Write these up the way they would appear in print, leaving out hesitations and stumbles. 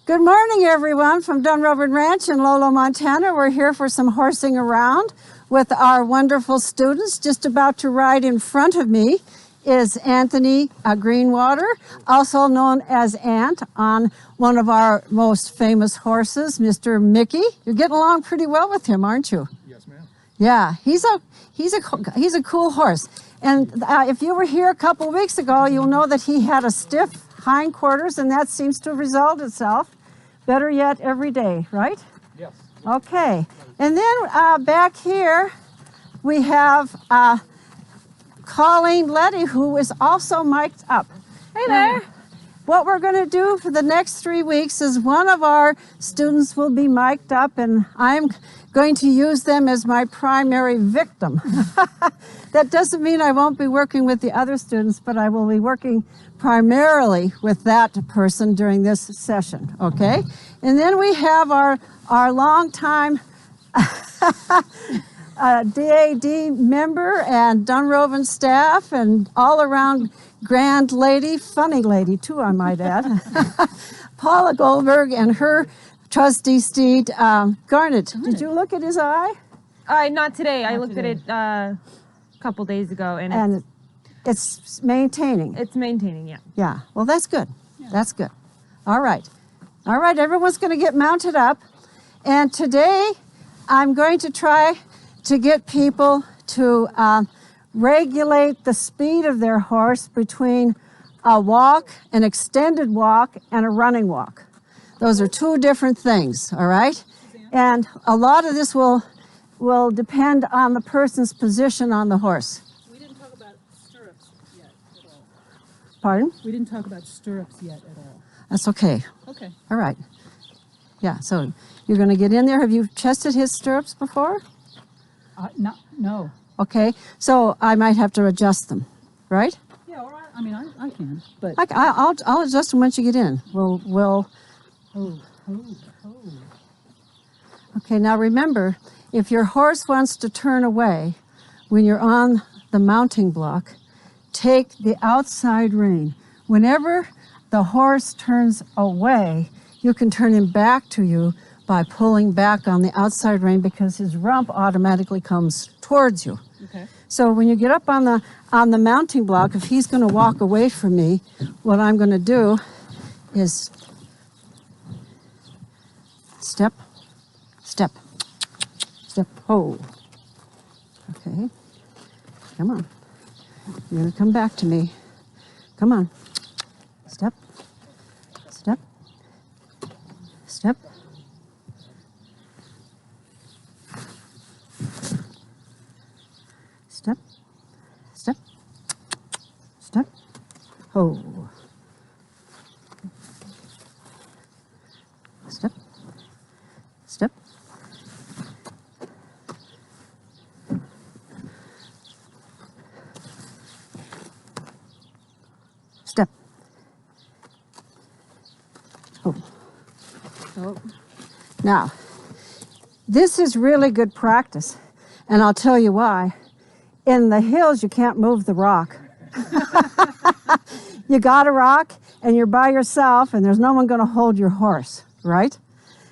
Good morning, everyone, from Dunrovin Ranch in Lolo, Montana. We're here for some horsing around with our wonderful students. Just about to ride in front of me is Anthony Greenwater, also known as Ant, on one of our most famous horses, Mr. Mickey. You're getting along pretty well with him, aren't you? Yes, ma'am. Yeah, he's a cool horse. And if you were here a couple weeks ago, you'll know that he had a stiff hindquarters, and that seems to resolve itself. Better yet, every day, right? Yes. Okay. And then back here, we have Colleen Letty, who is also mic'd up. Hey there. What we're going to do for the next 3 weeks is one of our students will be mic'd up, and I'm going to use them as my primary victim. That doesn't mean I won't be working with the other students, but I will be working primarily with that person during this session, okay? And then we have our longtime DAD member and Dunrovin staff and all-around grand lady, funny lady too, I might add, Paula Goldberg and her trusty steed, Garnet. Did you look at his eye? Not today. I looked at it a couple days ago, and it's maintaining. It's maintaining, yeah. Yeah, well, that's good. Yeah. That's good. All right. All right, everyone's going to get mounted up. And today, I'm going to try to get people to regulate the speed of their horse between a walk, an extended walk, and a running walk. Those are two different things, all right? And a lot of this will depend on the person's position on the horse. We didn't talk about stirrups yet at all. Pardon? We didn't talk about stirrups yet at all. That's okay. Okay. All right. Yeah, so you're going to get in there. Have you tested his stirrups before? No. Okay, so I might have to adjust them, right? Yeah, all right. I mean, I can, but... I'll adjust them once you get in. We'll... Oh. Okay, now remember, if your horse wants to turn away when you're on the mounting block, take the outside rein. Whenever the horse turns away, you can turn him back to you by pulling back on the outside rein because his rump automatically comes towards you. Okay. So when you get up on the mounting block, if he's going to walk away from me, what I'm going to do is step, step, step, ho. Okay. Come on. You're going to come back to me. Come on. Step, step, step. Step, step, step, ho. Step, step. Step. Oh. Oh. Now, this is really good practice, and I'll tell you why. In the hills, you can't move the rock. You got a rock, and you're by yourself, and there's no one going to hold your horse, right?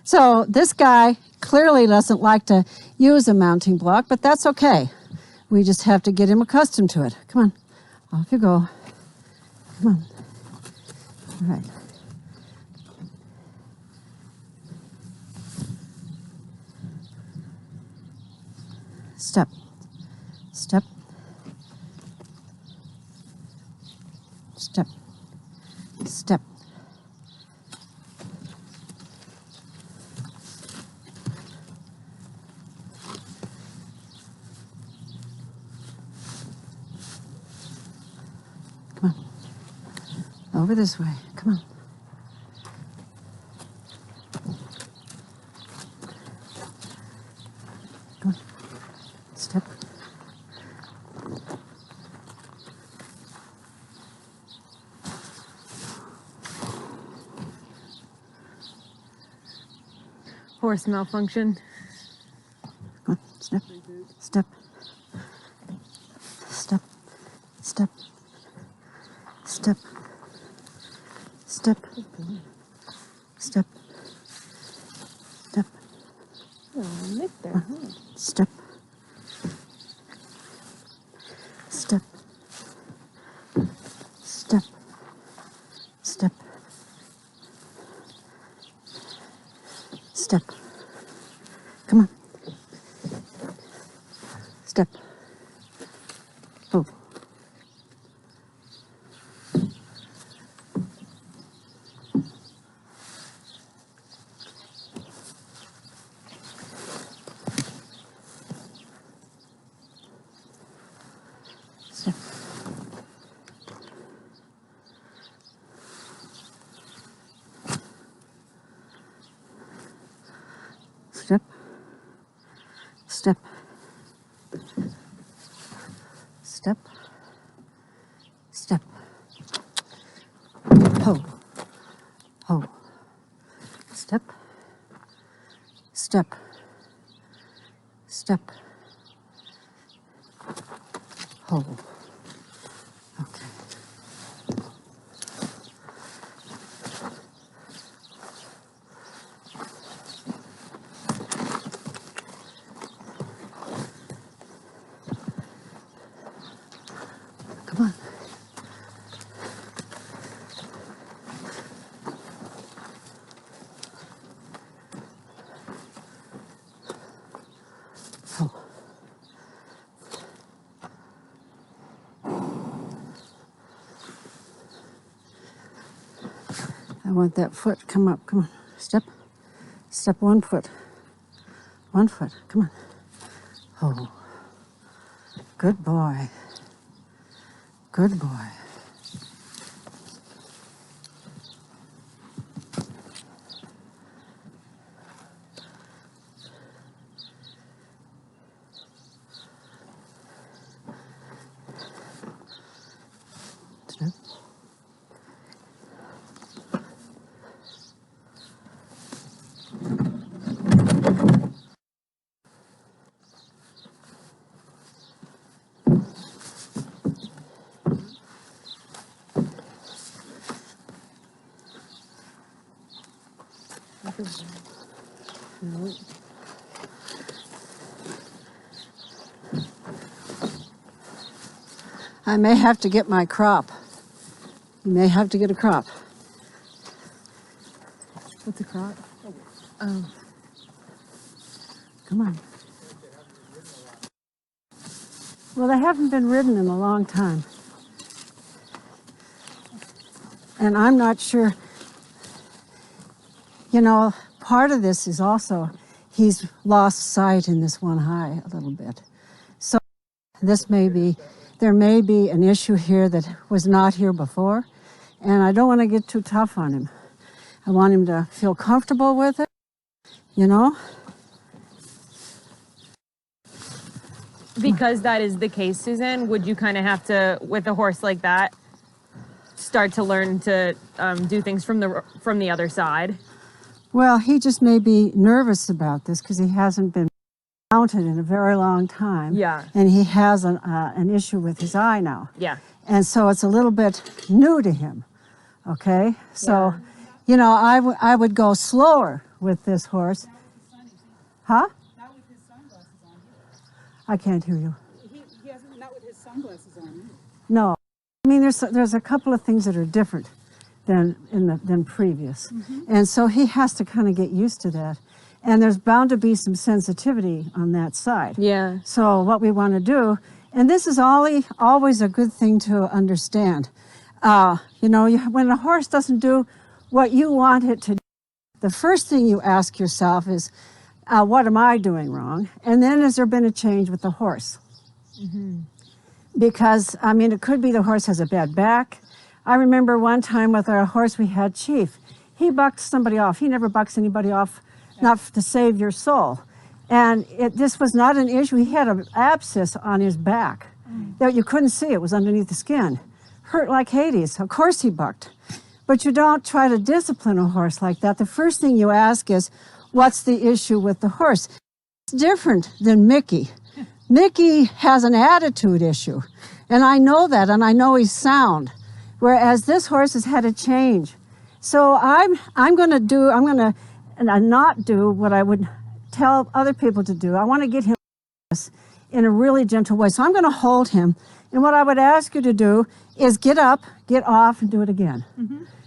So this guy clearly doesn't like to use a mounting block, but that's okay. We just have to get him accustomed to it. Come on, off you go. Come on. All right. Step, step, step, step. Come on, over this way, come on. Come on, step. Horse malfunction. Come on, step, step, step, step, step, step, step, Nick there. Step. Step. Step. Step. Step. Come on. Step. Oh. Step. Step. Step. Step. Step. Ho. Ho. Step. Step. Step. Ho. Okay. Come on. Oh. I want that foot. Come up. Come on. Step. Step 1 foot. 1 foot. Come on. Oh. Good boy. Good boy. Step. No. I may have to get my crop. You may have to get a crop. What's a crop? Oh. Come on. Well, they haven't been ridden in a long time. And I'm not sure, you know, part of this is also he's lost sight in this one high a little bit. So there may be an issue here that was not here before, and I don't want to get too tough on him. I want him to feel comfortable with it, you know? Because that is the case, Susan, would you kind of have to, with a horse like that, start to learn to do things from the other side? Well, he just may be nervous about this because he hasn't been mounted in a very long time. Yeah. And he has an issue with his eye now. Yeah. And so it's a little bit new to him, okay? So, Yeah. you know, I would go slower with this horse. Huh? Not with his sunglasses on either. I can't hear you. He hasn't, not with his sunglasses on either. No. I mean, there's a couple of things that are different than previous. And so he has to kind of get used to that. And there's bound to be some sensitivity on that side. Yeah. So what we want to do, and this is always a good thing to understand. You know, when a horse doesn't do what you want it to do, the first thing you ask yourself is, what am I doing wrong? And then has there been a change with the horse? Because, I mean, it could be the horse has a bad back. I remember one time with our horse we had, Chief. He bucked somebody off. He never bucks anybody off, not to save your soul. And this was not an issue. He had an abscess on his back that you couldn't see. It was underneath the skin. Hurt like Hades. Of course he bucked. But you don't try to discipline a horse like that. The first thing you ask is, what's the issue with the horse? It's different than Mickey. Mickey has an attitude issue. And I know that, and I know he's sound. Whereas this horse has had a change. So I'm going to not do what I would tell other people to do. I want to get him in a really gentle way. So I'm going to hold him. And what I would ask you to do is get up, get off, and do it again.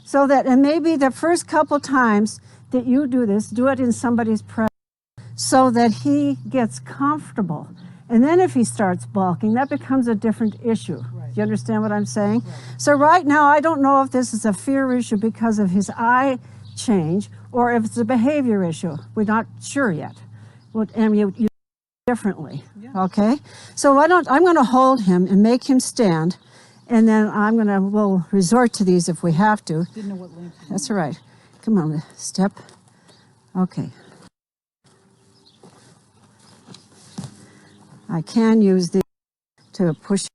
So that, and maybe the first couple times that you do this, do it in somebody's presence so that he gets comfortable. And then if he starts balking, that becomes a different issue. Right. Do you understand what I'm saying? Right. So right now, I don't know if this is a fear issue because of his eye change or if it's a behavior issue. We're not sure yet. And you differently, okay? So why don't, I'm gonna hold him and make him stand, and then we'll resort to these if we have to. Didn't know what length. That's all right. Come on, step. Okay. I can use these to push,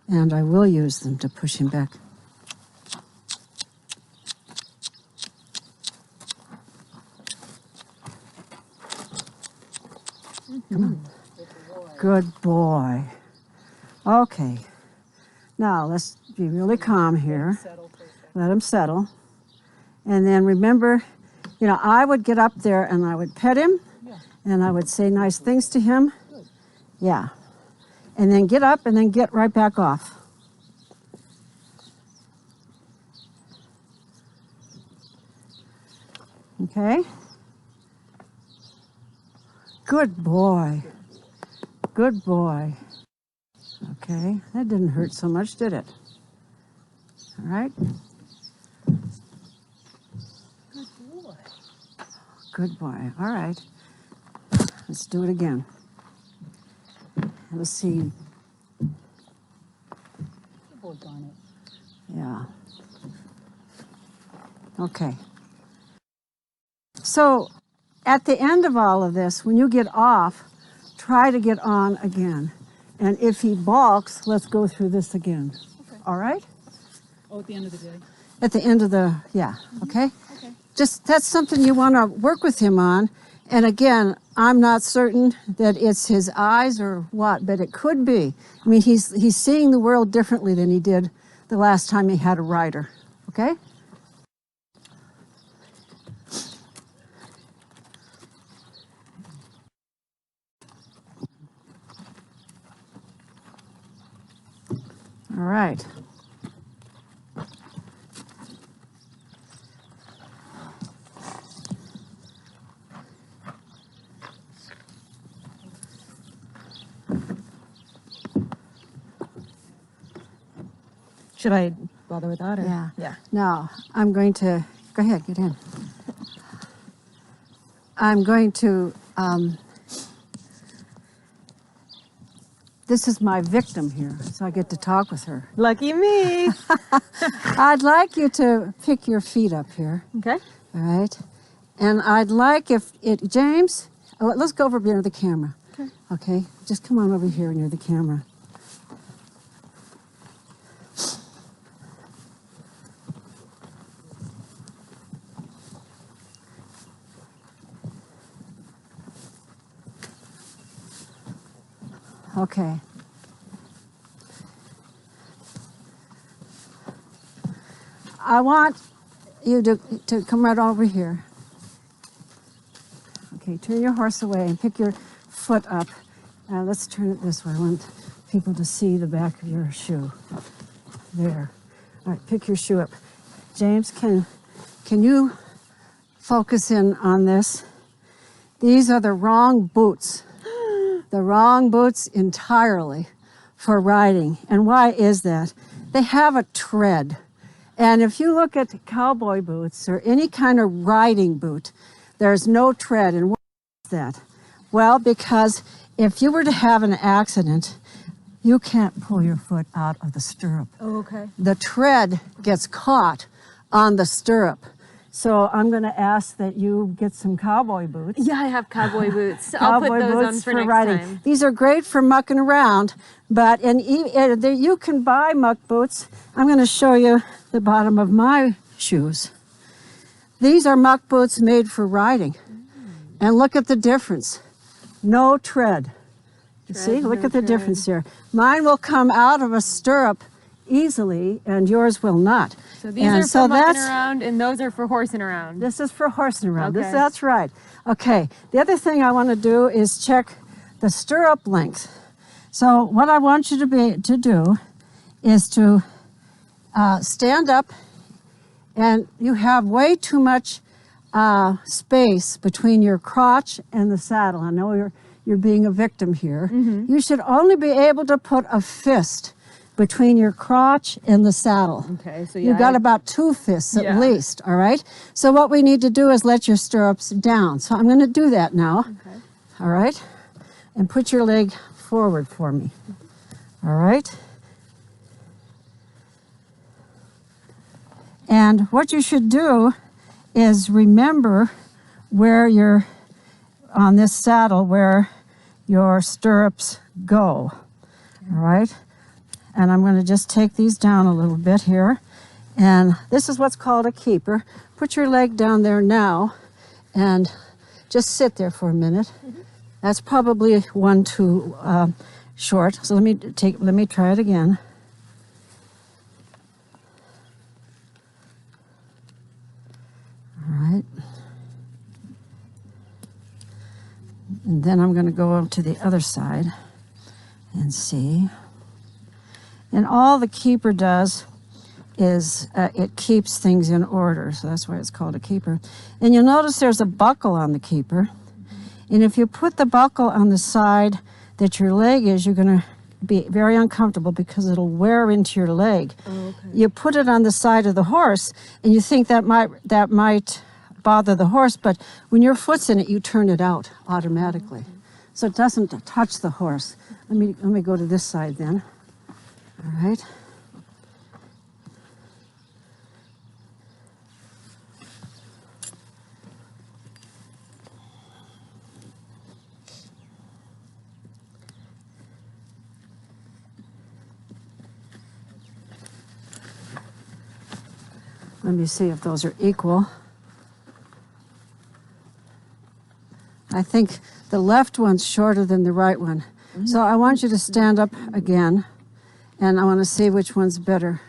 and I will use them to push him back. Come on. Good boy. Okay. Now let's be really calm here. Let him settle. And then remember, you know, I would get up there and I would pet him and I would say nice things to him. Yeah. And then get up and then get right back off. Okay? Good boy. Good boy. Okay, that didn't hurt so much, did it? All right. Good boy. Good boy. All right. Let's do it again. Let's see. Good boy, Garnet. Yeah. Okay. So, at the end of all of this, when you get off, try to get on again. And if he balks, let's go through this again. Okay. All right? Oh, at the end of the day? At the end of the, yeah, okay? Okay. Just, that's something you want to work with him on. And again, I'm not certain that it's his eyes or what, but it could be. I mean, he's seeing the world differently than he did the last time he had a rider, okay? All right. Should I bother with that? Or? Yeah. Yeah. Now, I'm going to, go ahead, get in. I'm going to, this is my victim here, so I get to talk with her. Lucky me. I'd like you to pick your feet up here. Okay. All right. And I'd like James, let's go over near the camera. Okay. Okay. Just come on over here near the camera. Okay. I want you to come right over here. Okay, turn your horse away and pick your foot up. Let's turn it this way. I want people to see the back of your shoe. There. All right, pick your shoe up. James, can you focus in on this? These are the wrong boots. The wrong boots entirely for riding. And why is that? They have a tread. And if you look at cowboy boots or any kind of riding boot, there's no tread. And why is that? Well, because if you were to have an accident, you can't pull your foot out of the stirrup. Oh, okay. The tread gets caught on the stirrup. So I'm going to ask that you get some cowboy boots. Yeah, I have cowboy boots. I'll put those on for next riding. time. These are great for mucking around, but you can buy muck boots. I'm going to show you the bottom of my shoes. These are muck boots made for riding. And look at the difference. No tread. See, look at the difference here. Mine will come out of a stirrup easily, and yours will not. So these And are so for mucking that's- around, and those are for horsing around. This is for horsing around. Okay. That's right. Okay. The other thing I want to do is check the stirrup length. So what I want you to do is to stand up, and you have way too much space between your crotch and the saddle. I know you're being a victim here. You should only be able to put a fist between your crotch and the saddle. Okay, so You've got about 2 fists at Yeah. least, all right? So what we need to do is let your stirrups down. So I'm going to do that now, Okay. all right? And put your leg forward for me, all right? And what you should do is remember where you're on this saddle, where your stirrups go, all right? And I'm going to just take these down a little bit here. And this is what's called a keeper. Put your leg down there now and just sit there for a minute. That's probably one too short. So let me try it again. All right. And then I'm going to go up to the other side and see. And all the keeper does is it keeps things in order. So that's why it's called a keeper. And you'll notice there's a buckle on the keeper. And if you put the buckle on the side that your leg is, you're going to be very uncomfortable because it'll wear into your leg. Oh, okay. You put it on the side of the horse, and you think that might bother the horse, but when your foot's in it, you turn it out automatically. So it doesn't touch the horse. Let me go to this side then. All right. Let me see if those are equal. I think the left one's shorter than the right one. So I want you to stand up again, and I want to see which one's better.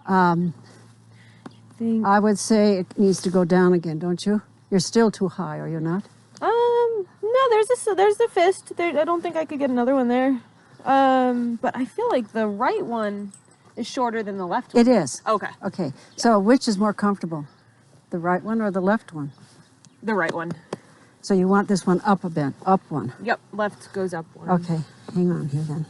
I would say it needs to go down again, don't you? You're still too high, are you not? No, there's the fist. There, I don't think I could get another one there. But I feel like the right one is shorter than the left one. It is. Okay. Okay. So which is more comfortable? The right one or the left one? The right one. So you want this one up a bit, up one. Yep, left goes up one. Okay, hang on here then.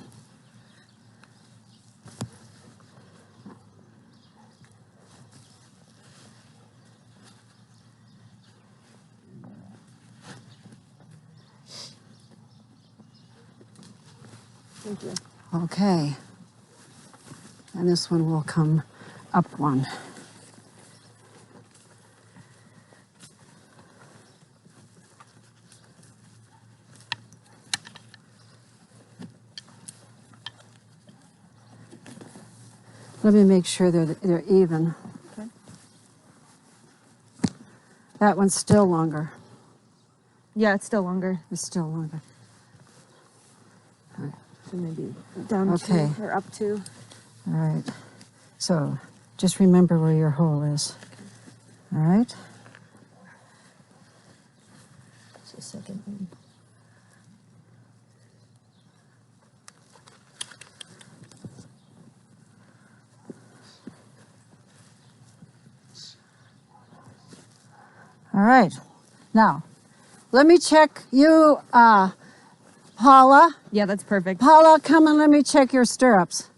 Thank you. Okay. And this one will come up one. Let me make sure they're even. Okay. That one's still longer. Yeah, it's still longer. It's still longer. So maybe down Okay. two or up two. All right. So just remember where your hole is. All right. Just a second. All right. Now, let me check you, Paula. Yeah, that's perfect. Paula, come and let me check your stirrups.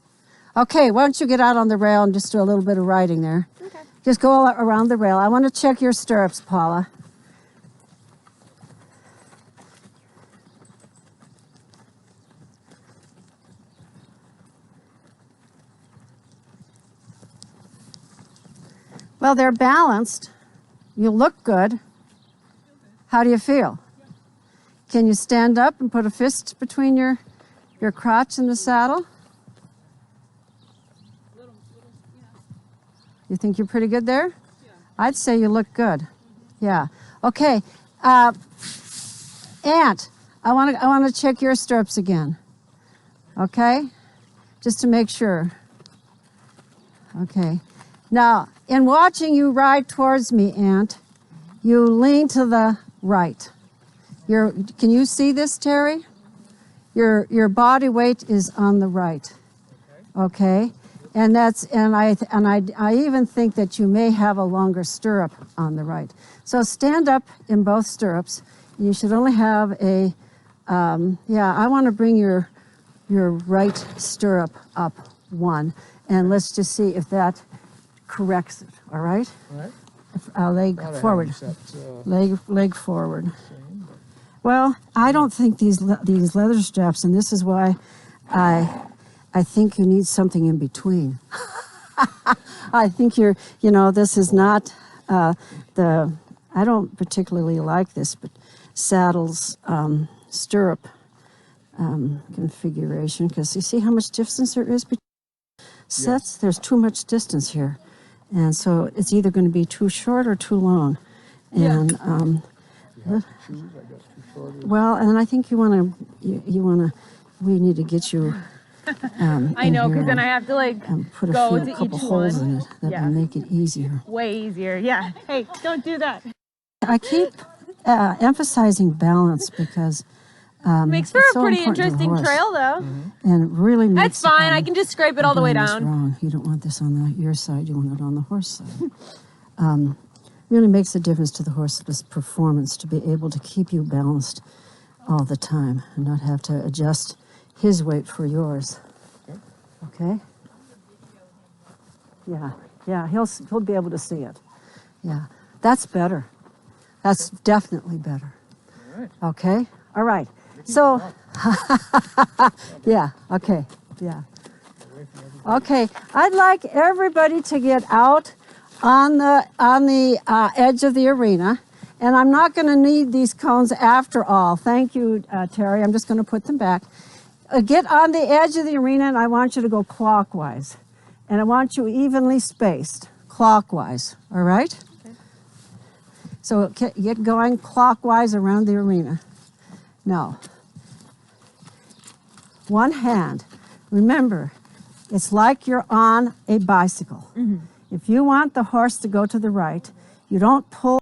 Okay, why don't you get out on the rail and just do a little bit of riding there. Okay. Just go around the rail. I want to check your stirrups, Paula. Well, they're balanced. You look good. How do you feel? Can you stand up and put a fist between your crotch and the saddle? You think you're pretty good there? Yeah. I'd say you look good. Yeah. Okay. Aunt, I want to check your stirrups again. Okay? Just to make sure. Okay. Now, in watching you ride towards me, Aunt, you lean to the right. Can you see this, Terry? Your body weight is on the right. Okay? And I even think that you may have a longer stirrup on the right. So stand up in both stirrups. You should only have I want to bring your right stirrup up one, and let's just see if that corrects it, all right? All right. Leg forward. Set, Leg forward. Well, I don't think these leather straps, and this is why I think you need something in between. I think this is not I don't particularly like this, but saddles stirrup configuration, because you see how much distance there is between sets? Yeah. There's too much distance here. And so it's either going to be too short or too long. And well, and I think you want to we need to get you I know, because then I have to put go a to couple each holes one. in it that will make it easier. Way easier. Yeah. Hey, don't do that. I keep emphasizing balance because makes for a pretty interesting trail, though. Mm-hmm. And it really makes... That's fine. I can just scrape it all the way down. Wrong. You don't want this on your side. You want it on the horse side. Really makes a difference to the horse's performance to be able to keep you balanced all the time and not have to adjust his weight for yours. Okay? Yeah, he'll be able to see it. Yeah, that's better. That's definitely better. All right. Okay? All right. So, yeah, okay, yeah. Okay, I'd like everybody to get out on the edge of the arena, and I'm not going to need these cones after all. Thank you, Terry. I'm just going to put them back. Get on the edge of the arena, and I want you to go clockwise, and I want you evenly spaced, clockwise. All right? Okay. So get going clockwise around the arena. Now, one hand. Remember, it's like you're on a bicycle. Mm-hmm. If you want the horse to go to the right, you don't pull,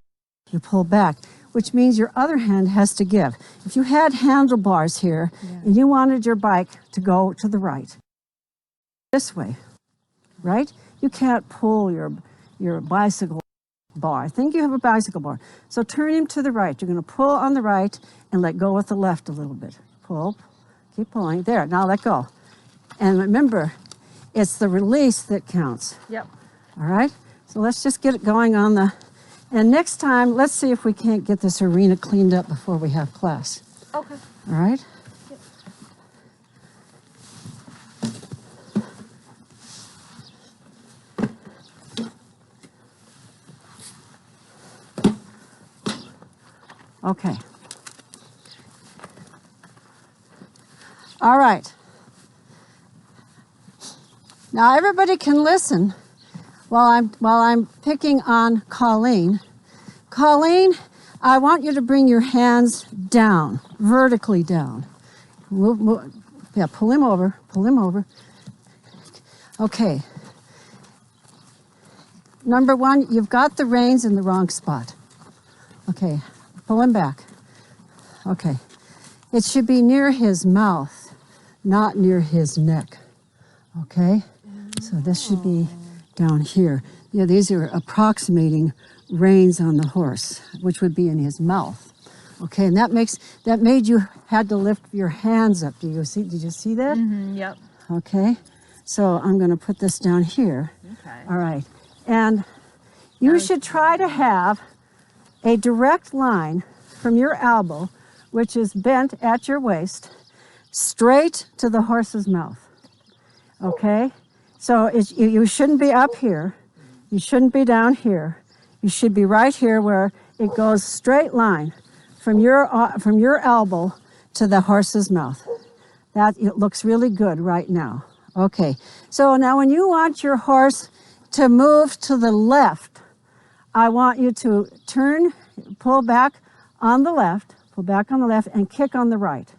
you pull back, which means your other hand has to give. If you had handlebars here and you wanted your bike to go to the right, this way, right? You can't pull your bicycle bar. I think you have a bicycle bar. So turn him to the right. You're going to pull on the right and let go with the left a little bit. Pull, keep pulling. There, now let go. And remember, it's the release that counts. Yep. All right? So let's just get it going on the... And next time, let's see if we can't get this arena cleaned up before we have class. Okay. All right? Yep. Okay. All right. Now everybody can listen while I'm picking on Colleen. Colleen, I want you to bring your hands down, vertically down. Move, yeah, pull him over, pull him over. Okay. Number one, you've got the reins in the wrong spot. Okay, pull him back. Okay. It should be near his mouth, not near his neck. Okay? So this should be down here. Yeah, these are approximating reins on the horse, which would be in his mouth. Okay, and that made you had to lift your hands up. Did you see that? Mm-hmm, yep. Okay. So I'm going to put this down here. Okay. All right. And you should try to have a direct line from your elbow, which is bent at your waist, straight to the horse's mouth. Okay? So you shouldn't be up here. You shouldn't be down here. You should be right here where it goes straight line from your elbow to the horse's mouth. It looks really good right now. Okay. So now when you want your horse to move to the left, I want you to pull back on the left, and kick on the right.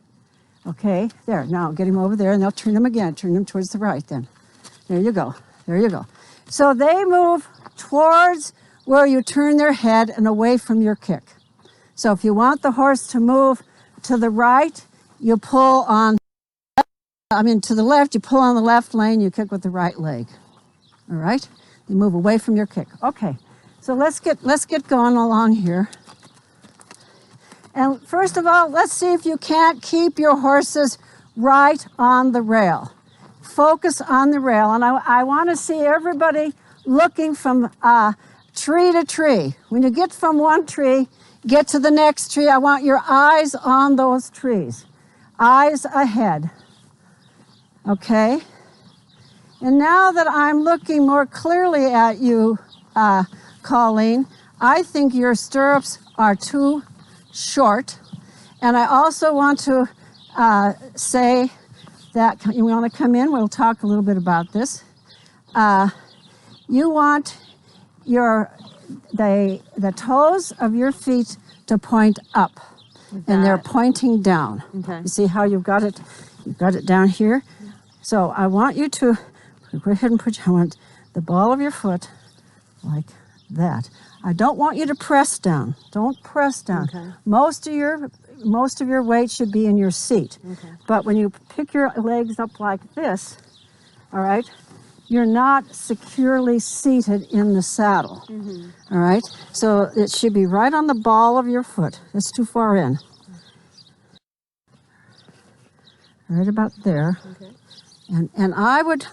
Okay, there. Now get him over there, and now turn him again. Turn him towards the right then. There you go. There you go. So they move towards where you turn their head and away from your kick. So if you want the horse to move to the right, you pull on, to the left, you pull on the left lane, you kick with the right leg. All right? You move away from your kick. Okay, so let's get going along here. And first of all, let's see if you can't keep your horses right on the rail. Focus on the rail. And I want to see everybody looking from tree to tree. When you get from one tree, get to the next tree, I want your eyes on those trees. Eyes ahead. Okay? And now that I'm looking more clearly at you, Colleen, I think your stirrups are too short. And I also want to say that you want to come in, we'll talk a little bit about this. You want the toes of your feet to point up, and they're pointing down. Okay. You see how you've got it down here? So I want you to go ahead and I want the ball of your foot like that. I don't want you to press down. Don't press down. Okay. Most of your weight should be in your seat. Okay. But when you pick your legs up like this, all right, you're not securely seated in the saddle. All right? So it should be right on the ball of your foot. It's too far in. Right about there. Okay. And I would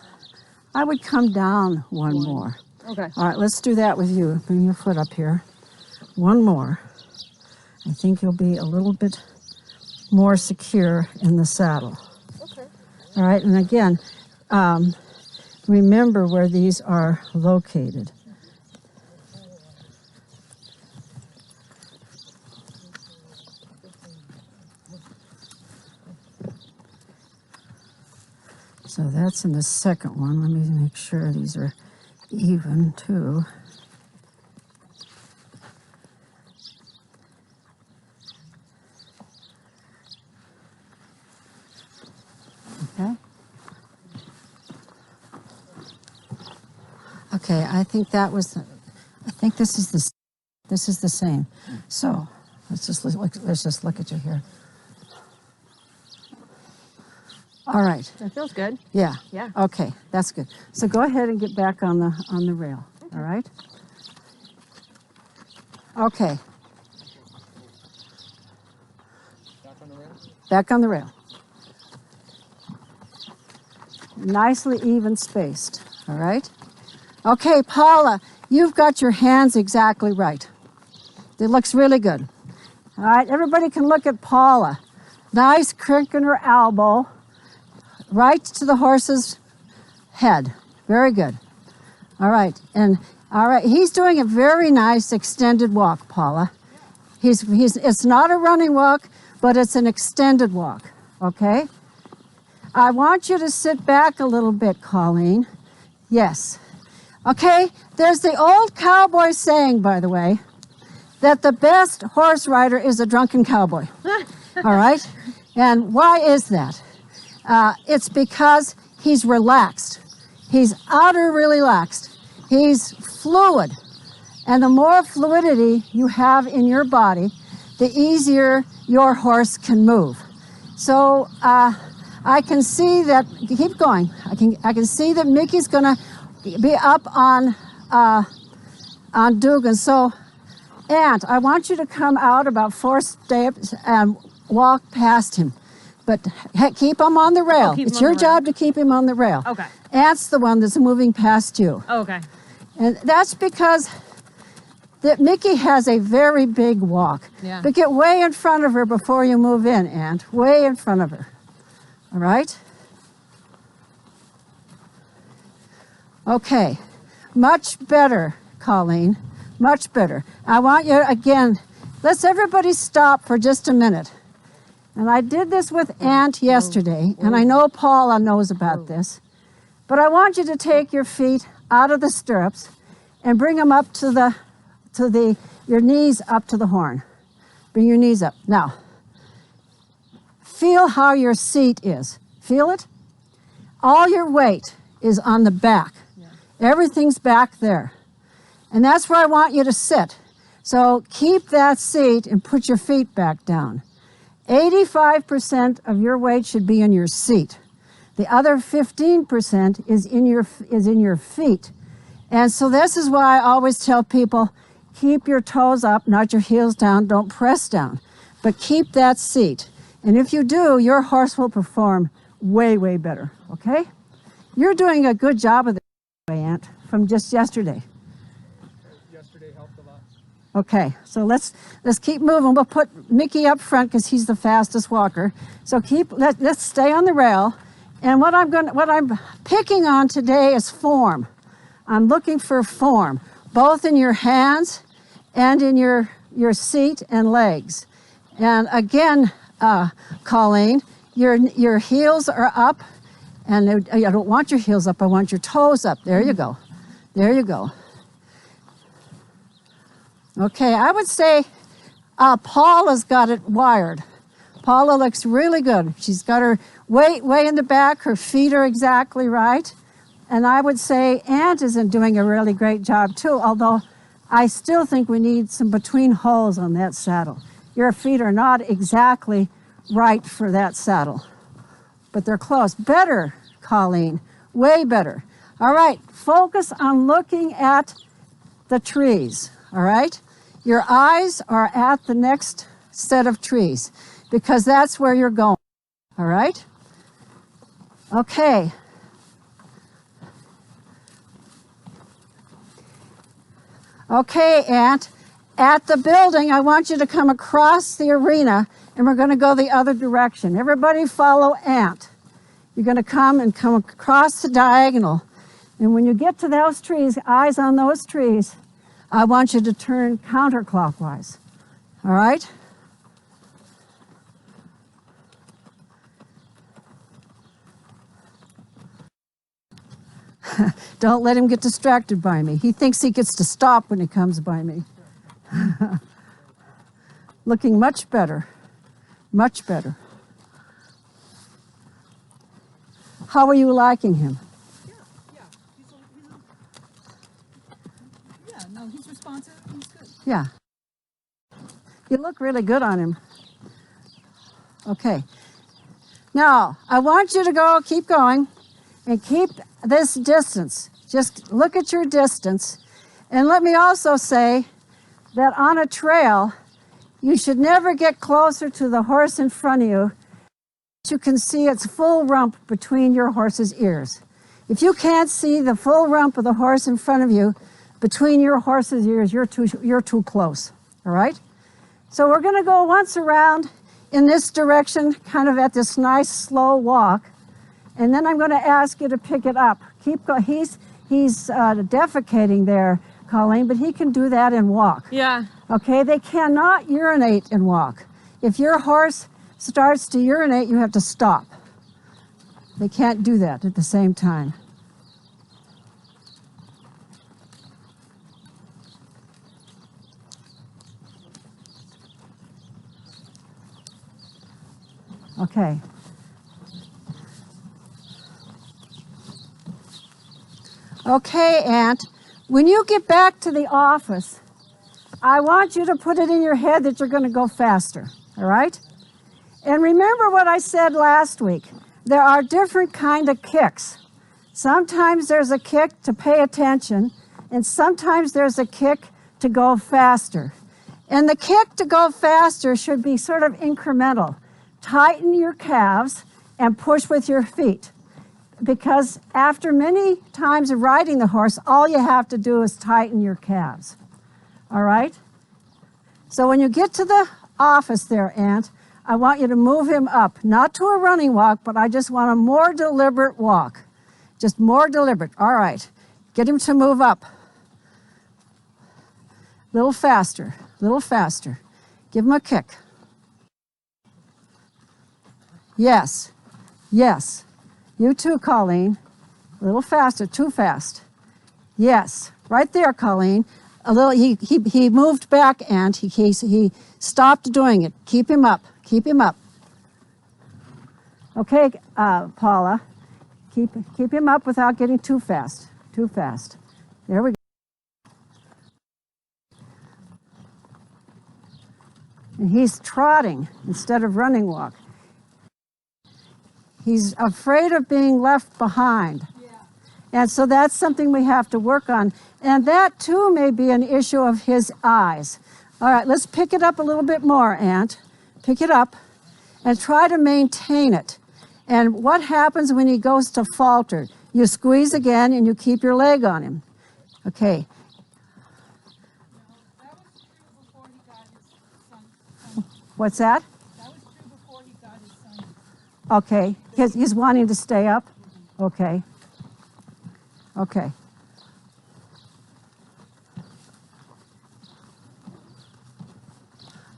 come down one more. Okay. All right, let's do that with you. Bring your foot up here. One more. I think you'll be a little bit more secure in the saddle. Okay. All right, and again, remember where these are located. So that's in the second one. Let me make sure these are even too. Okay. Okay, I think that was. I think this is the same. So let's just look at you here. All right. That feels good. Yeah. Yeah. Okay, that's good. So go ahead and get back on the rail. All right. Okay. Back on the rail. Nicely even spaced. All right. Okay, Paula, you've got your hands exactly right. It looks really good. All right, everybody can look at Paula. Nice crick in her elbow, right to the horse's head. Very good. All right, he's doing a very nice extended walk, Paula. It's not a running walk, but it's an extended walk, okay? I want you to sit back a little bit, Colleen. Yes. Okay, there's the old cowboy saying, by the way, that the best horse rider is a drunken cowboy. All right? And why is that? It's because he's relaxed. He's really relaxed. He's fluid. And the more fluidity you have in your body, the easier your horse can move. So I can see that, keep going. I can see that Mickey's gonna be up on Dugan. So, Aunt, I want you to come out about 4 steps and walk past him. But keep him on the rail. It's your job to keep him on the rail. Okay. Aunt's the one that's moving past you. Okay. And that's because that Mickey has a very big walk. Yeah. But get way in front of her before you move in, Aunt. Way in front of her. All right? Okay. Much better, Colleen. Much better. I want you, again, let's everybody stop for just a minute. And I did this with Aunt yesterday, and I know Paula knows about this. But I want you to take your feet out of the stirrups and bring them up your knees up to the horn. Bring your knees up. Now, feel how your seat is. Feel it? All your weight is on the back. Yeah. Everything's back there. And that's where I want you to sit. So keep that seat and put your feet back down. 85% of your weight should be in your seat. The other 15% is in your feet. And so this is why I always tell people, keep your toes up, not your heels down, don't press down, but keep that seat. And if you do, your horse will perform way, way better, okay? You're doing a good job of this, Aunt, from just yesterday. Yesterday helped a lot. Okay, so let's keep moving. We'll put Mickey up front because he's the fastest walker. So let's stay on the rail. And what I'm picking on today is form. I'm looking for form, both in your hands and in your seat and legs. And again, Colleen, your heels are up, and I don't want your heels up, I want your toes up. There you go. There you go. Okay, I would say Paula's got it wired. Paula looks really good. She's got her weight way in the back, her feet are exactly right. And I would say Aunt isn't doing a really great job too, although I still think we need some between holes on that saddle. Your feet are not exactly right for that saddle, but they're close. Better, Colleen, way better. All right, focus on looking at the trees, all right? Your eyes are at the next set of trees because that's where you're going, all right? Okay. Okay, Aunt, at the building, I want you to come across the arena and we're going to go the other direction. Everybody follow Aunt. You're going to come across the diagonal. And when you get to those trees, eyes on those trees, I want you to turn counterclockwise. All right? Don't let him get distracted by me. He thinks he gets to stop when he comes by me. Looking much better. Much better. How are you liking him? No, he's responsive. He's good. Yeah. You look really good on him. Okay. Now, I want you to keep going, and keep this distance. Just look at your distance. And let me also say that on a trail, you should never get closer to the horse in front of you. You can see its full rump between your horse's ears. If you can't see the full rump of the horse in front of you between your horse's ears, you're too close, all right? So we're going to go once around in this direction, kind of at this nice slow walk, and then I'm going to ask you to pick it up. He's defecating there, Colleen, but he can do that and walk. Yeah. Okay, they cannot urinate and walk. If your horse starts to urinate, you have to stop. They can't do that at the same time. Okay. Okay, Aunt, when you get back to the office, I want you to put it in your head that you're going to go faster, all right? And remember what I said last week. There are different kind of kicks. Sometimes there's a kick to pay attention, and sometimes there's a kick to go faster. And the kick to go faster should be sort of incremental. Tighten your calves and push with your feet. Because after many times of riding the horse, all you have to do is tighten your calves. All right? So when you get to the office there, Aunt, I want you to move him up. Not to a running walk, but I just want a more deliberate walk. Just more deliberate. All right. Get him to move up. Little faster. Little faster. Give him a kick. Yes. Yes. You too, Colleen. A little faster, too fast. Yes, right there, Colleen. A little. He moved back, and he stopped doing it. Keep him up. Keep him up. Okay, Paula. Keep him up without getting too fast. Too fast. There we go. And he's trotting instead of running walk. He's afraid of being left behind. Yeah. And so that's something we have to work on. And that too may be an issue of his eyes. All right, let's pick it up a little bit more, Ant. Pick it up and try to maintain it. And what happens when he goes to falter? You squeeze again and you keep your leg on him. Okay. That was true before he got his son. What's that? That was true before he got his son. Okay. He's wanting to stay up? Okay. Okay.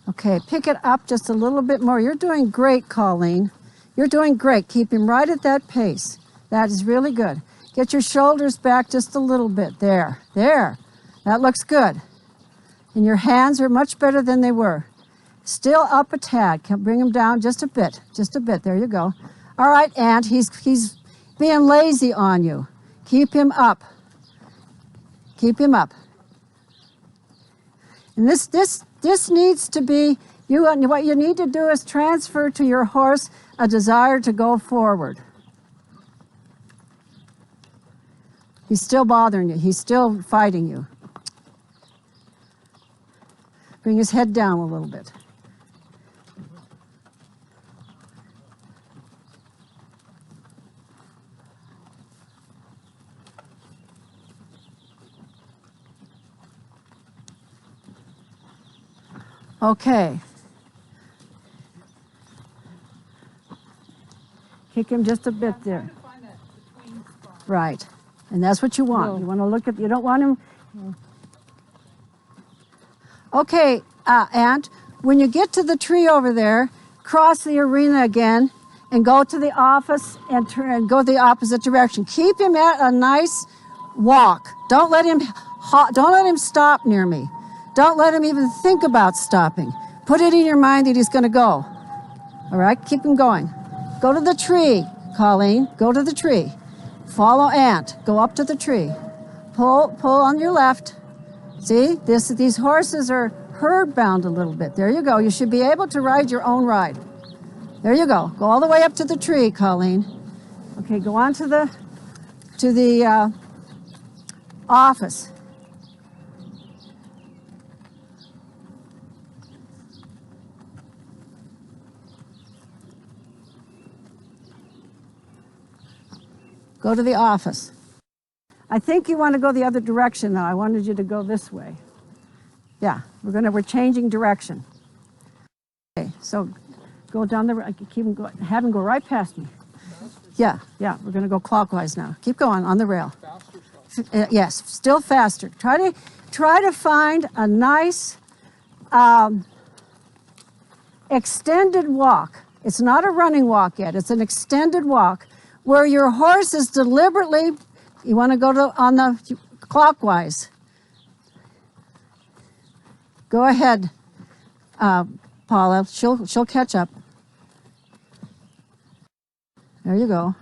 Okay, pick it up just a little bit more. You're doing great, Colleen. You're doing great. Keep him right at that pace. That is really good. Get your shoulders back just a little bit. There, there. That looks good. And your hands are much better than they were. Still up a tad. Can bring him down just a bit. Just a bit. There you go. All right, Ant, he's being lazy on you. Keep him up. Keep him up. And this needs to be, what you need to do is transfer to your horse a desire to go forward. He's still bothering you. He's still fighting you. Bring his head down a little bit. Okay. Kick him just a bit there. Trying to find that between spot. Right. And that's what you want. Whoa. You want to look at, you don't want him. Okay, Ant, when you get to the tree over there, cross the arena again and go to the office and turn and go the opposite direction. Keep him at a nice walk. Don't let him stop near me. Don't let him even think about stopping. Put it in your mind that he's going to go. All right, keep him going. Go to the tree, Colleen. Go to the tree. Follow Ant. Go up to the tree. Pull on your left. See, these horses are herd bound a little bit. There you go. You should be able to ride your own ride. There you go. Go all the way up to the tree, Colleen. Okay, go on to the office. Go to the office. I think you want to go the other direction now. I wanted you to go this way. Yeah, we're changing direction. Okay, so go down keep him going, have him go right past me. Yeah, we're going to go clockwise now. Keep going on the rail. Yes, still faster. Try to find a nice extended walk. It's not a running walk yet. It's an extended walk where your horse is deliberately, you want to go on the clockwise. Go ahead, Paula. She'll catch up. There you go.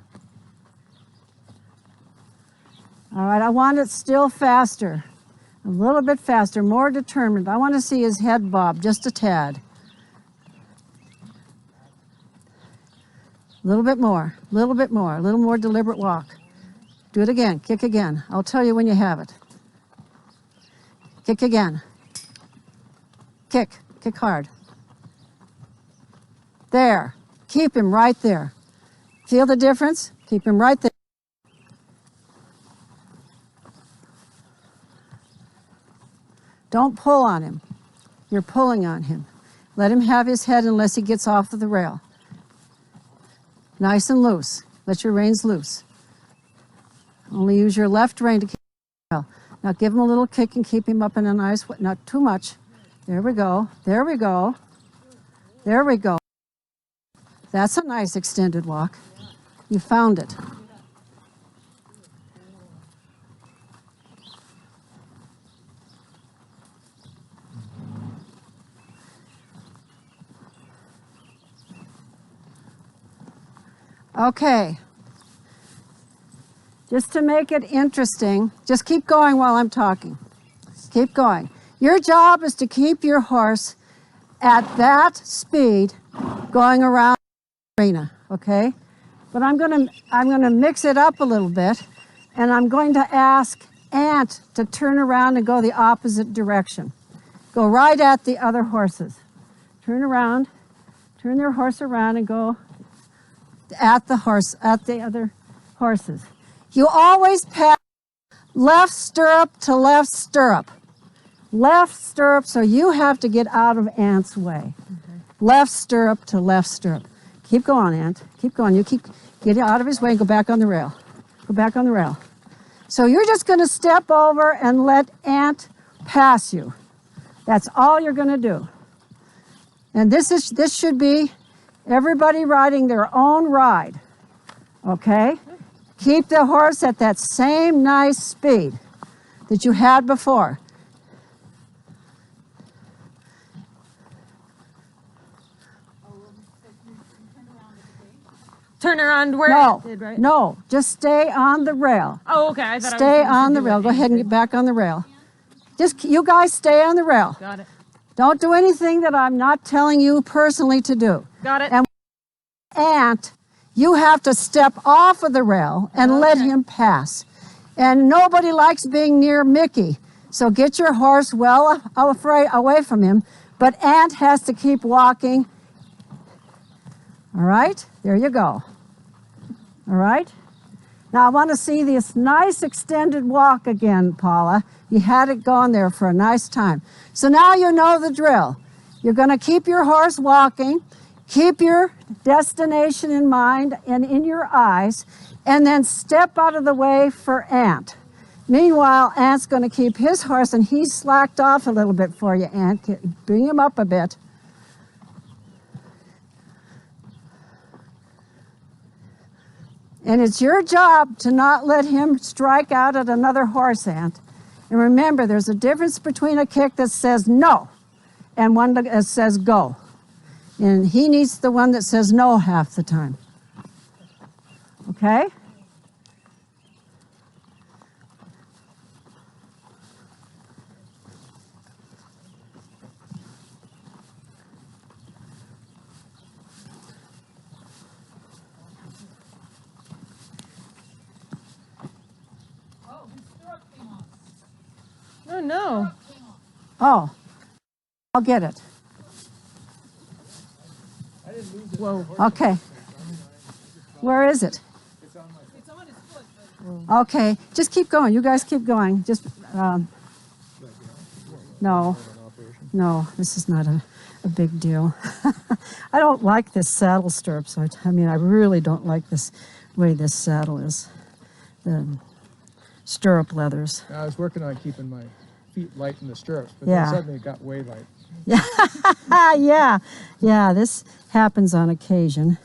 All right, I want it still faster. A little bit faster, more determined. I want to see his head bob just a tad. A little bit more, a little bit more, a little more deliberate walk. Do it again, kick again. I'll tell you when you have it. Kick again. Kick hard. There, keep him right there. Feel the difference? Keep him right there. Don't pull on him. You're pulling on him. Let him have his head unless he gets off of the rail. Nice and loose. Let your reins loose. Only use your left rein to keep him well. Now give him a little kick and keep him up in a nice way. Not too much. There we go. There we go. There we go. That's a nice extended walk. You found it. Okay. just to make it interesting, just keep going while I'm talking. Keep going. Your job is to keep your horse at that speed going around the arena, okay? But I'm gonna mix it up a little bit, and I'm going to ask Ant to turn around and go the opposite direction. Go right at the other horses. Turn around, turn their horse around and go at the other horses. You always pass left stirrup to left stirrup. Left stirrup, so you have to get out of Ant's way. Okay. Left stirrup to left stirrup. Keep going, Ant. Keep going. You keep getting out of his way and go back on the rail. Go back on the rail. So you're just going to step over and let Ant pass you. That's all you're going to do. And this should be everybody riding their own ride. Okay? Keep the horse at that same nice speed that you had before. Turn around where No, it did, right? no, just stay on the rail. Oh, okay. I thought Stay I was on the rail. Go ahead and get back on the rail. Just you guys stay on the rail. Got it. Don't do anything that I'm not telling you personally to do. Got it. And Ant, you have to step off of the rail and let him pass. And nobody likes being near Mickey. So get your horse well away from him. But Ant has to keep walking. All right, there you go. All right. Now I want to see this nice extended walk again, Paula. You had it going there for a nice time. So now you know the drill. You're going to keep your horse walking, keep your destination in mind and in your eyes, and then step out of the way for Ant. Meanwhile, Ant's going to keep his horse, and he's slacked off a little bit for you, Ant. Bring him up a bit. And it's your job to not let him strike out at another horse, Ant. And remember, there's a difference between a kick that says no and one that says go. And he needs the one that says no half the time. Okay? Oh, no. Oh, I'll get it. Whoa. Okay. Where is it? It's on his foot. Okay, just keep going. You guys keep going. Just, no, this is not a big deal. I don't like this saddle stirrup, so I mean, I really don't like this way this saddle is. The stirrup leathers. I was working on keeping my feet light in the stirrups, but Yeah. then suddenly it got way light. Yeah, this happens on occasion,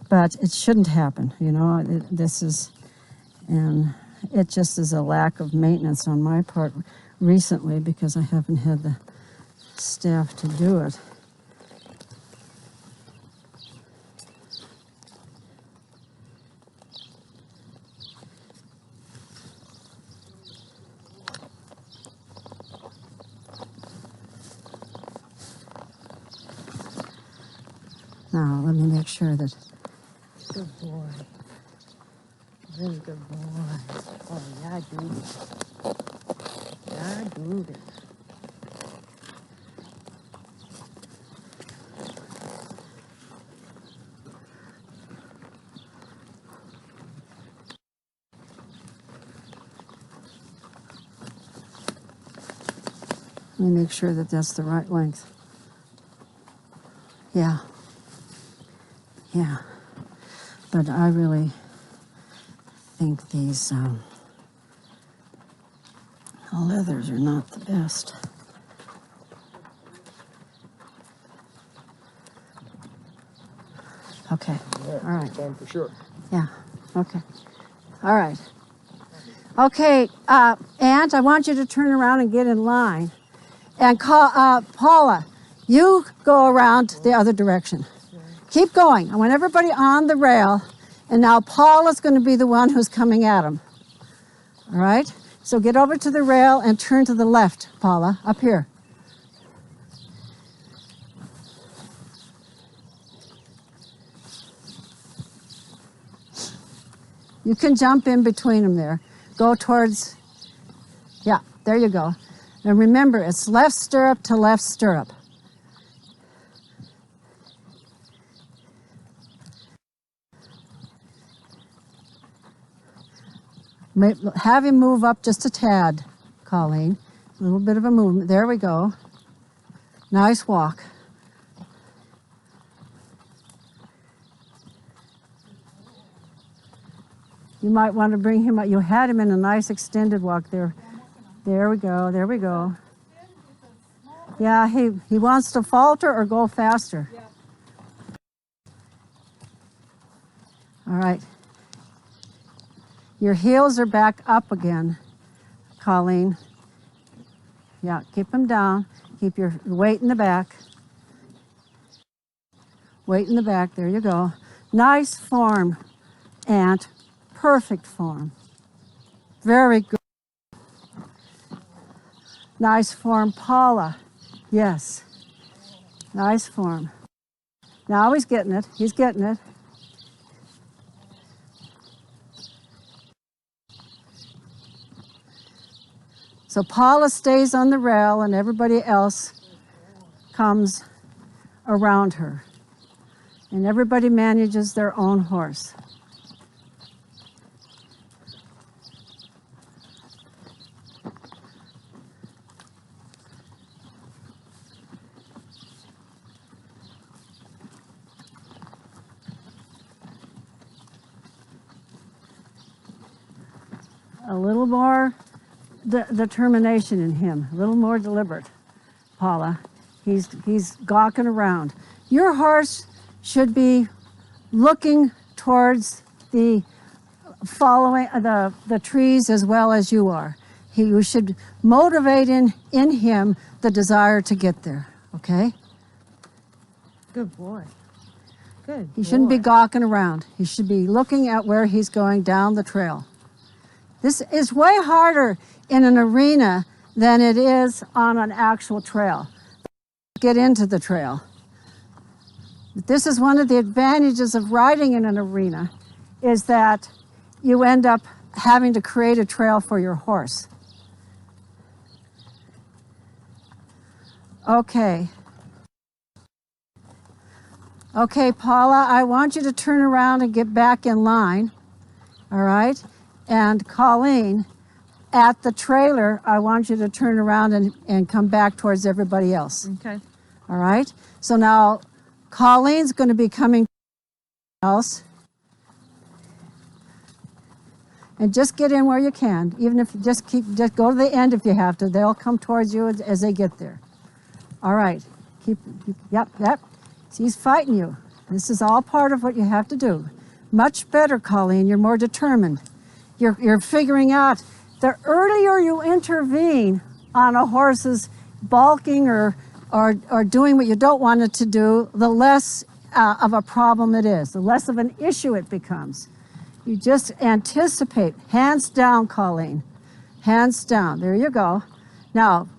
but it shouldn't happen, you know. And it just is a lack of maintenance on my part recently because I haven't had the staff to do it. Now, let me make sure that... Good boy. Really good boy. Oh, yeah, dude. Yeah, dude. Let me make sure that that's the right length. Yeah. Yeah. But I really think these leathers are not the best. Okay. Yeah, All right. time for sure. Yeah. Okay. All right. Okay, Ant, I want you to turn around and get in line. And call, Paula, you go around the other direction. Keep going. I want everybody on the rail. And now Paula's going to be the one who's coming at him. All right? So get over to the rail and turn to the left, Paula, up here. You can jump in between them there. Go towards, yeah, there you go. And remember, it's left stirrup to left stirrup. Have him move up just a tad, Colleen. A little bit of a movement. There we go. Nice walk. You might want to bring him up. You had him in a nice extended walk there. There we go. There we go. Yeah, he wants to falter or go faster. All right. Your heels are back up again, Colleen. Yeah, keep them down. Keep your weight in the back. Weight in the back. There you go. Nice form, Ant. Perfect form. Very good. Nice form, Paula. Yes. Nice form. Now he's getting it. He's getting it. So Paula stays on the rail and everybody else comes around her. And everybody manages their own horse. A little more determination in him, a little more deliberate, Paula. He's gawking around. Your horse should be looking towards the following the trees as well as you are. You should motivate in him the desire to get there, okay? Good boy. Good He shouldn't be gawking around. He should be looking at where he's going down the trail. This is way harder in an arena than it is on an actual trail. Get into the trail. This is one of the advantages of riding in an arena, is that you end up having to create a trail for your horse. Okay. Okay, Paula, I want you to turn around and get back in line, all right? And Colleen, at the trailer, I want you to turn around and come back towards everybody else. Okay. All right? So now Colleen's going to be coming else. And just get in where you can. Even if you just go to the end if you have to. They'll come towards you as they get there. All right. Yep. See, he's fighting you. This is all part of what you have to do. Much better, Colleen. You're more determined. You're figuring out the earlier you intervene on a horse's balking or doing what you don't want it to do, the less of a problem it is, the less of an issue it becomes. You just anticipate. Hands down, Colleen. Hands down. There you go. Now,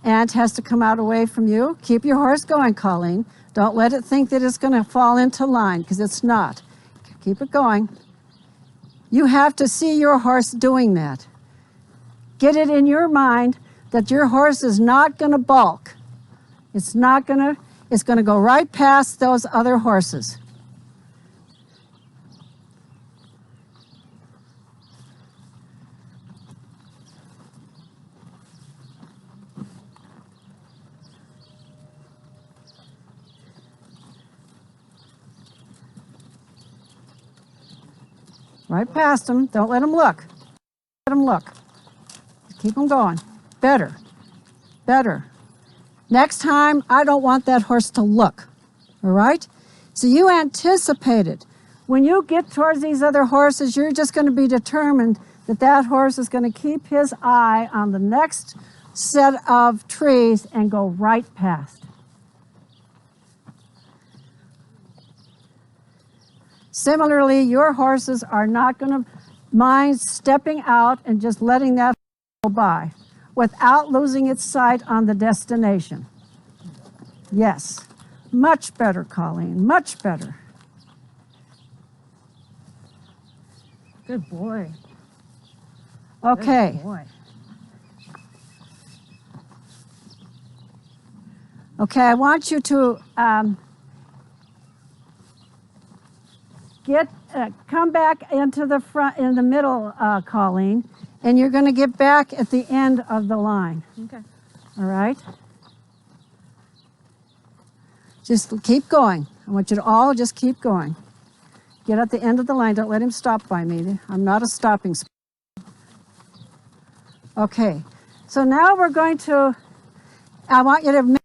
Ant has to come out away from you. Keep your horse going, Colleen. Don't let it think that it's going to fall into line, because it's not. Keep it going. You have to see your horse doing that. Get it in your mind that your horse is not going to balk. It's going to go right past those other horses. Right past them. Don't let them look. Let them look. Keep them going. Better. Better. Next time, I don't want that horse to look. All right? So you anticipate it. When you get towards these other horses, you're just going to be determined that that horse is going to keep his eye on the next set of trees and go right past. Similarly, your horses are not going to mind stepping out and just letting that go by without losing its sight on the destination. Yes, much better, Colleen, much better. Good boy. Okay. Good boy. Okay, I want you to come back into the front, in the middle, Colleen, and you're going to get back at the end of the line. Okay. All right? Just keep going. I want you to all just keep going. Get at the end of the line. Don't let him stop by me. I'm not a stopping spot. Okay, so now we're going to, I want you to make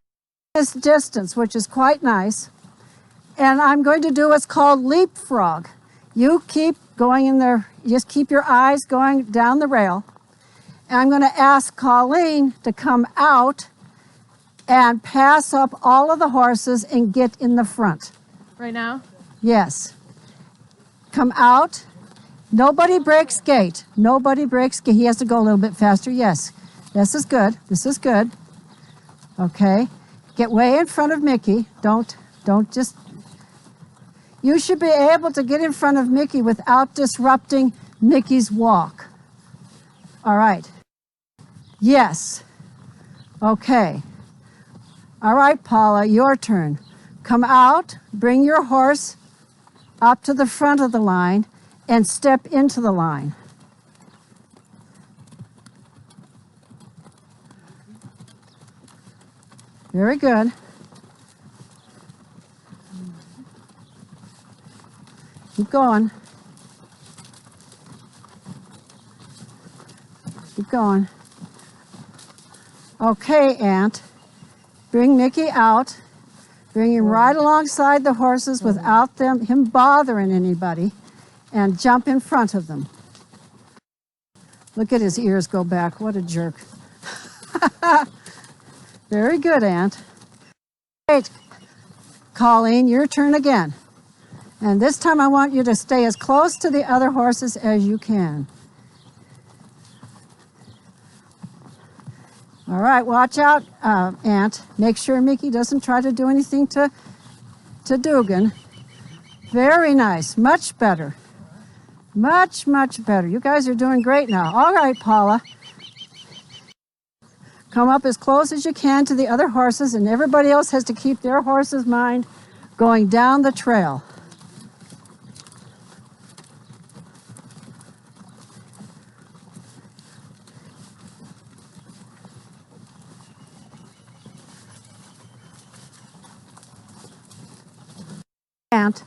this distance, which is quite nice. And I'm going to do what's called leapfrog. You keep going in there, just keep your eyes going down the rail. And I'm going to ask Colleen to come out and pass up all of the horses and get in the front. Right now? Yes. Come out. Nobody breaks gait. Nobody breaks gait. He has to go a little bit faster. Yes. This is good. This is good. Okay. Get way in front of Mickey. Don't just... You should be able to get in front of Mickey without disrupting Mickey's walk. All right. Yes. Okay. All right, Paula, your turn. Come out, bring your horse up to the front of the line, and step into the line. Very good. Keep going. Keep going. Okay, Aunt. Bring Mickey out. Bring him right alongside the horses without him bothering anybody, and jump in front of them. Look at his ears go back. What a jerk. Very good, Aunt. Great. Colleen, your turn again. And this time I want you to stay as close to the other horses as you can. All right, watch out, Aunt. Make sure Mickey doesn't try to do anything to Dugan. Very nice, much better. Much, much better. You guys are doing great now. All right, Paula. Come up as close as you can to the other horses, and everybody else has to keep their horse's mind going down the trail. Aunt.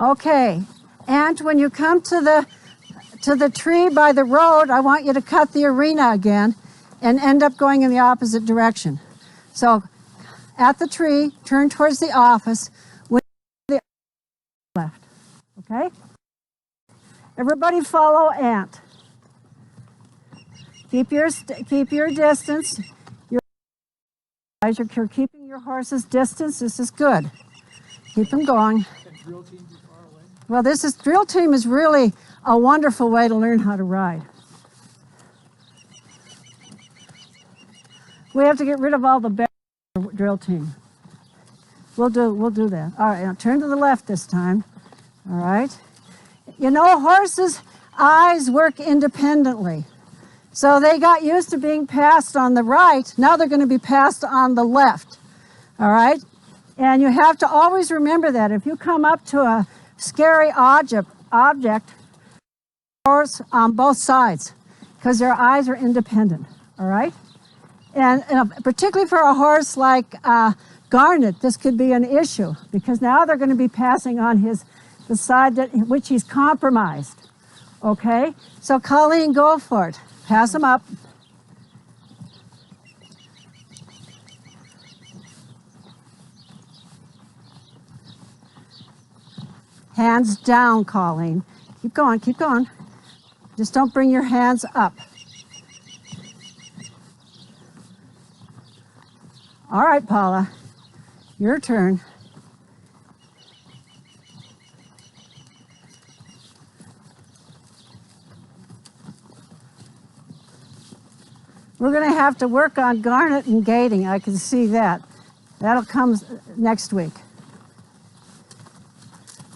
Okay, and when you come to the tree by the road, I want you to cut the arena again and end up going in the opposite direction. So at the tree, turn towards the office with the left. Okay? Everybody follow Aunt. Keep your distance. You're keeping your horse's distance. This is good. Keep them going. Well, drill team is really a wonderful way to learn how to ride. We have to get rid of all the bad drill team. We'll do that. All right, now turn to the left this time. All right. You know, horses' eyes work independently. So they got used to being passed on the right. Now they're going to be passed on the left. All right? And you have to always remember that. If you come up to a scary object, horse on both sides, because their eyes are independent. All right? And particularly for a horse like Garnet, this could be an issue, because now they're going to be passing on the side which he's compromised. Okay? So Colleen, go for it. Pass him up. Hands down, Colleen. Keep going, keep going. Just don't bring your hands up. All right, Paula, your turn. We're going to have to work on garnet and gating. I can see that. That'll come next week.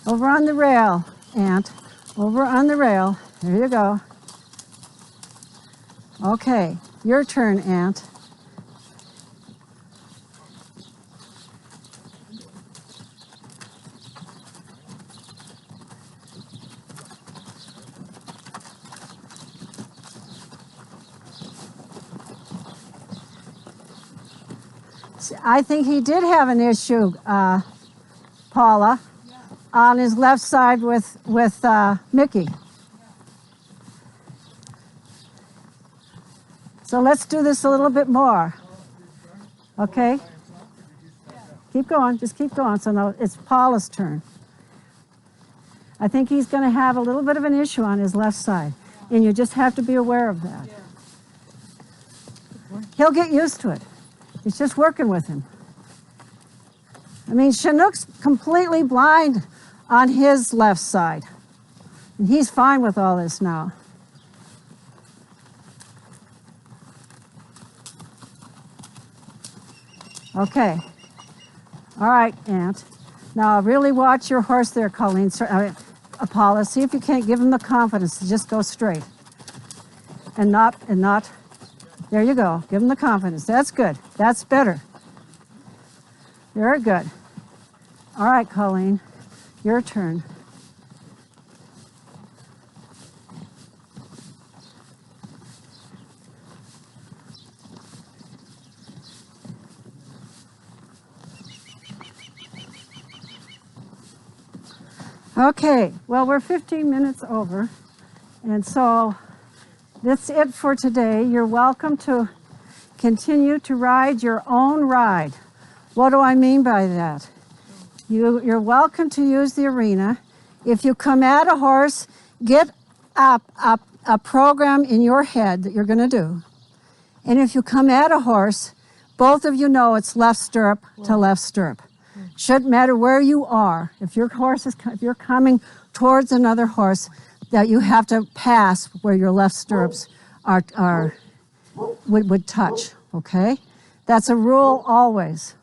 Over on the rail, Ant. Over on the rail. There you go. Okay, your turn, Ant. I think he did have an issue, Paula, on his left side with Mickey. So let's do this a little bit more. Okay? Keep going, just keep going. So now it's Paula's turn. I think he's going to have a little bit of an issue on his left side, and you just have to be aware of that. He'll get used to it. It's just working with him. I mean, Chinook's completely blind on his left side. And he's fine with all this now. Okay. All right, Ant. Now really watch your horse there, Colleen. Paula, see if you can't give him the confidence to just go straight. And not. There you go. Give him the confidence. That's good. That's better. Very good. All right, Colleen, your turn. Okay, well, we're 15 minutes over, and so that's it for today. You're welcome to continue to ride your own ride. What do I mean by that? You're welcome to use the arena. If you come at a horse, get up a program in your head that you're going to do. And if you come at a horse, both of you know it's left stirrup to left stirrup. Shouldn't matter where you are. If you're coming towards another horse, that you have to pass where your left stirrups would touch, okay? That's a rule always,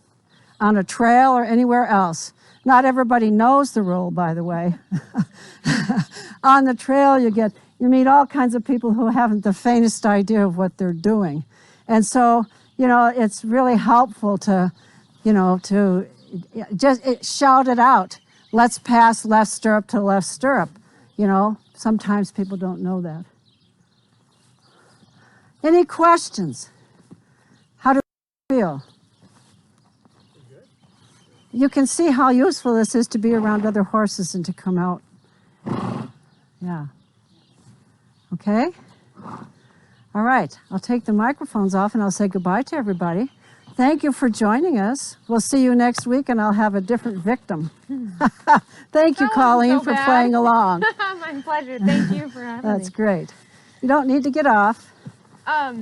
on a trail or anywhere else. Not everybody knows the rule, by the way. On the trail, you meet all kinds of people who haven't the faintest idea of what they're doing. And so, it's really helpful to just shout it out. Let's pass left stirrup to left stirrup. Sometimes people don't know that. Any questions? How do you feel? You can see how useful this is to be around other horses and to come out. Yeah. Okay? All right. I'll take the microphones off and I'll say goodbye to everybody. Thank you for joining us. We'll see you next week and I'll have a different victim. Thank you, Colleen, for playing along. My pleasure. Thank you for having me. That's great. You don't need to get off. I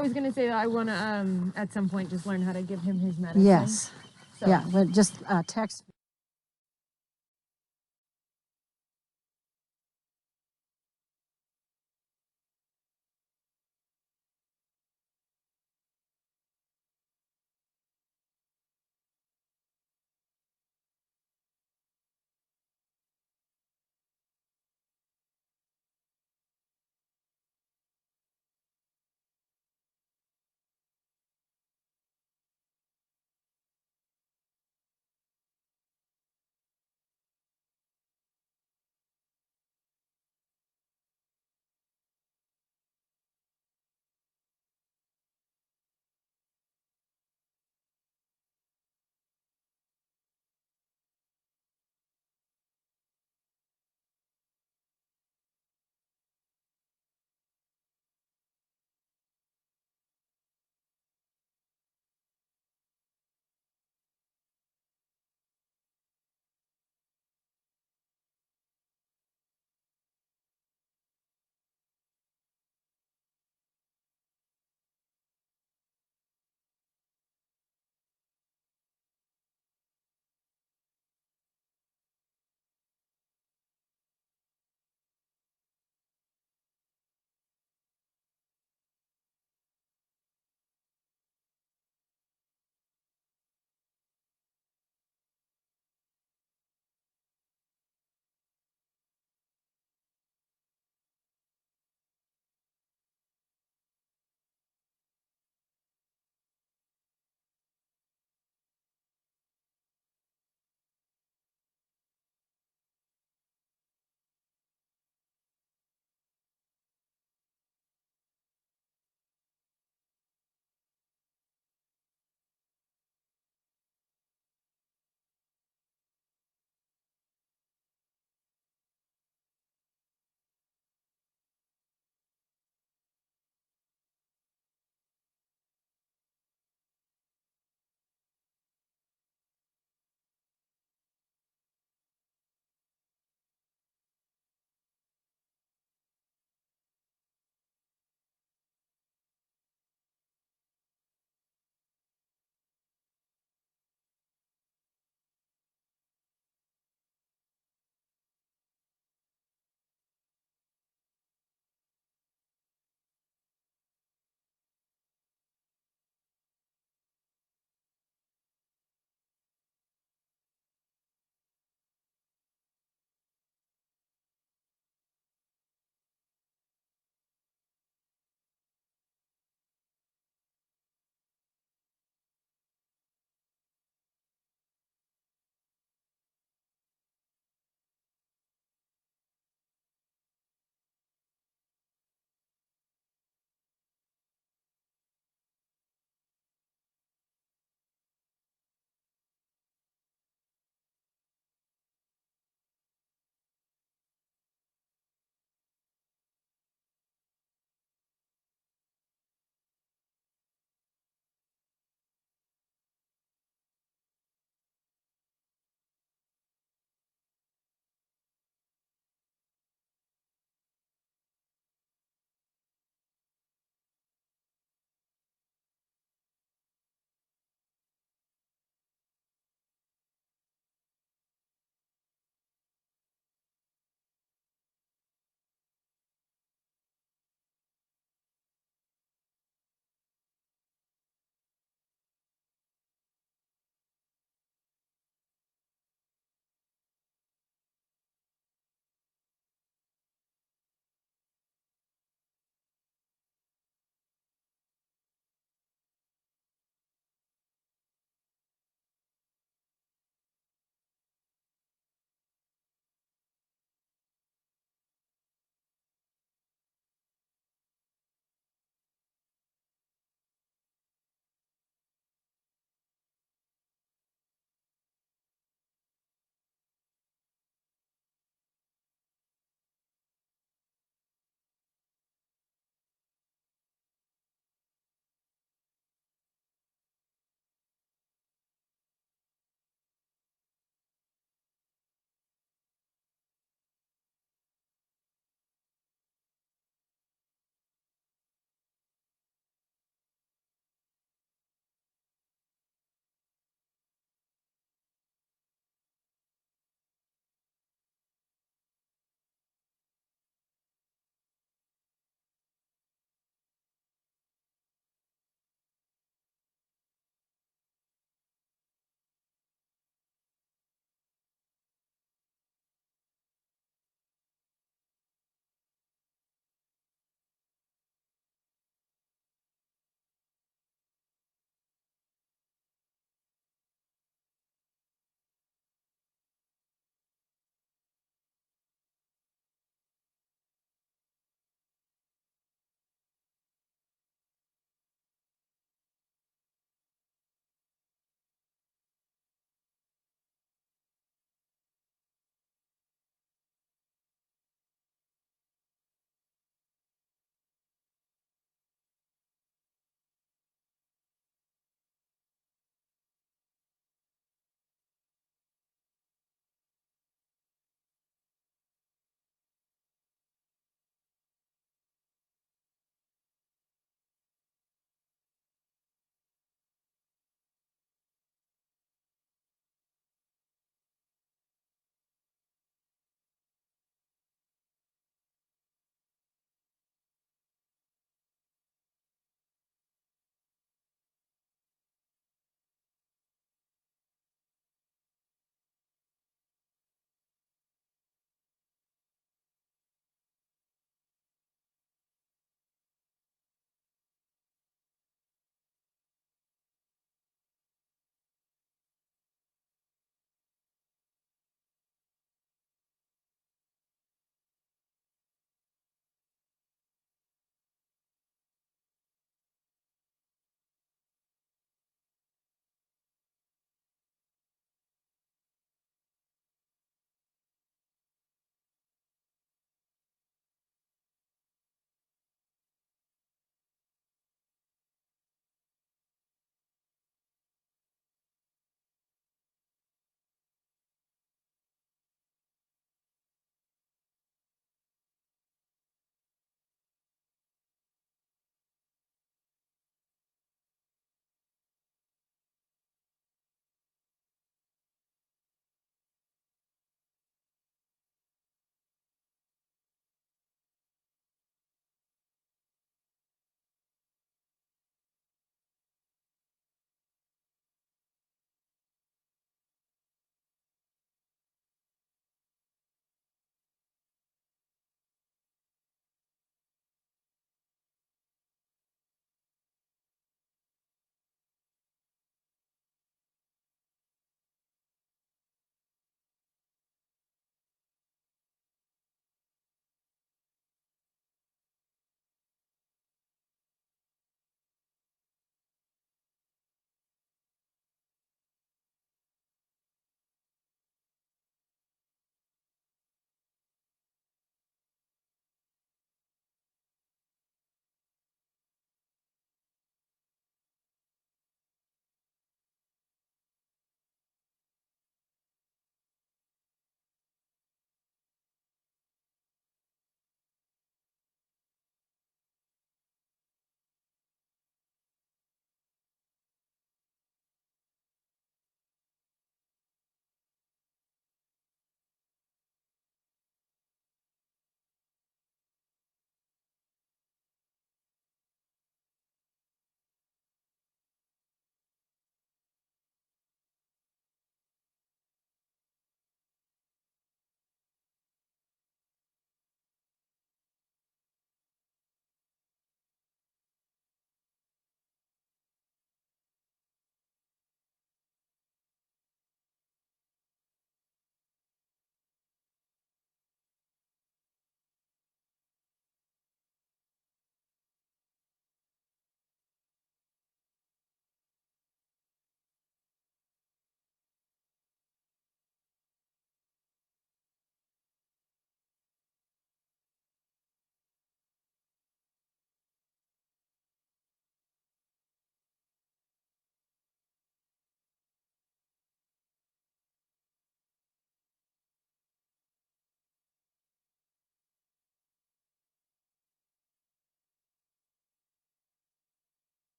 was going to say that I want to, at some point, just learn how to give him his medicine. Yes. So. Yeah, but just text me.